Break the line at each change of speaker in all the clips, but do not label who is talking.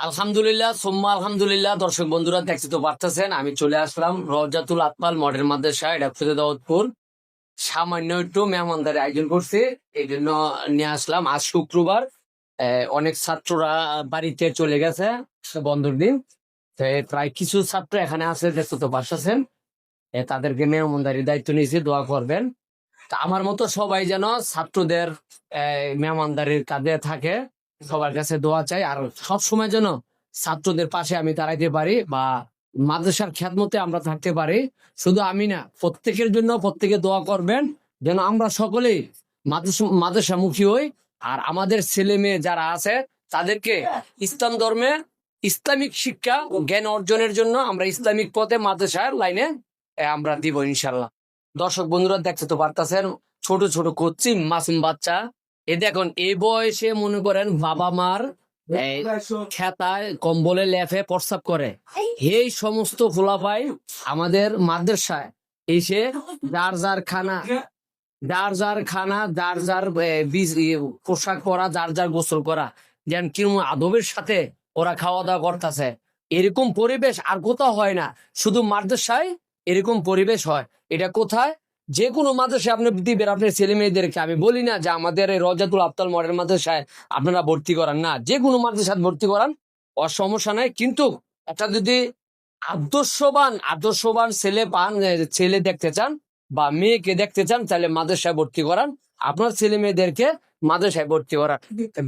আলহামদুলিল্লাহ সোম্মা আলহামদুলিল্লাহ। দর্শক বন্ধুরা দেখতে তো পারতেছেন, আমি চলে আসলাম রওজাতুল আতফাল মডেল মাদ্রাসা, এটা ফরিদাবাদপুর। সামান্য একটু মেহমানদারি আয়োজন করছি, এই জন্য নিয়ে আসলাম। আজ শুক্রবার, অনেক ছাত্ররা বাড়িতে চলে গেছে বন্ধুর দিন। তো প্রায় কিছু ছাত্র এখানে আছে, দেখতে তো পারতেছেন। তাদেরকে মেহমানদারির দায়িত্ব নিয়েছি, দোয়া করবেন। তা আমার মতো সবাই যেন ছাত্রদের মেহমানদারির কাজে থাকে, সবার কাছে দোয়া চাই। আর সব সময় যেন ছাত্রদের পাশে আমি দাঁড়াইতে পারি, বা মাদ্রাসার খেদমতে আমরা থাকতে পারি। শুধু আমি না, প্রত্যেকের জন্য প্রত্যেকে দোয়া করবেন, যেন আমরা সকলেই মাদ্রাসামুখী হই। আর আমাদের ছেলে মেয়ে যারা আছে তাদেরকে ইসলাম ধর্মে ইসলামিক শিক্ষা ও জ্ঞান অর্জনের জন্য আমরা ইসলামিক পথে মাদ্রাসার লাইনে আমরা দিব ইনশাল্লাহ। দর্শক বন্ধুরা দেখতে তো পারতেছেন, ছোট ছোট কচ্ছি মাসুম বাচ্চা। দেখুন, এই বয়সে মনে করেন বাবা মার এই খেতায় কম্বলে লেফে প্রস্রাব করে, এই সমস্ত ফোলাফাই আমাদের মাদ্রাসায় এসে যার যার খানা, যার যার পোশাক পরা, যার যার গোসল করা, যেন কিরকম আদবের সাথে ওরা খাওয়া দাওয়া করতেছে। এরকম পরিবেশ আর কোথাও হয় না, শুধু মাদ্রাসায় এরকম পরিবেশ হয়। এটা কোথায়? যে কোনো মাদ্রাসায় আপনি দিবেন আপনার ছেলে মেয়েদেরকে। আমি বলি না যে আমাদের এই রওজাতুল আফতাল মডেল মাদ্রাসায় আপনারা ভর্তি করান না, যে কোনো মাদ্রাসায় ভর্তি করান, ওর সমস্যা নাই। কিন্তু একটা যদি আদর্শবান ছেলে পান, ছেলে দেখতে চান বা মেয়েকে দেখতে চান, তাহলে মাদ্রাসায় ভর্তি করান, আপনার ছেলে মেয়েদেরকে মাদ্রাসায় ভর্তি করান।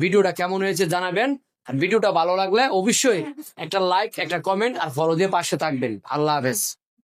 ভিডিওটা কেমন হয়েছে জানাবেন। আর ভিডিওটা ভালো লাগলে অবশ্যই একটা লাইক, একটা কমেন্ট আর ফলো দিয়ে পাশে থাকবেন। আল্লাহ হাফেজ।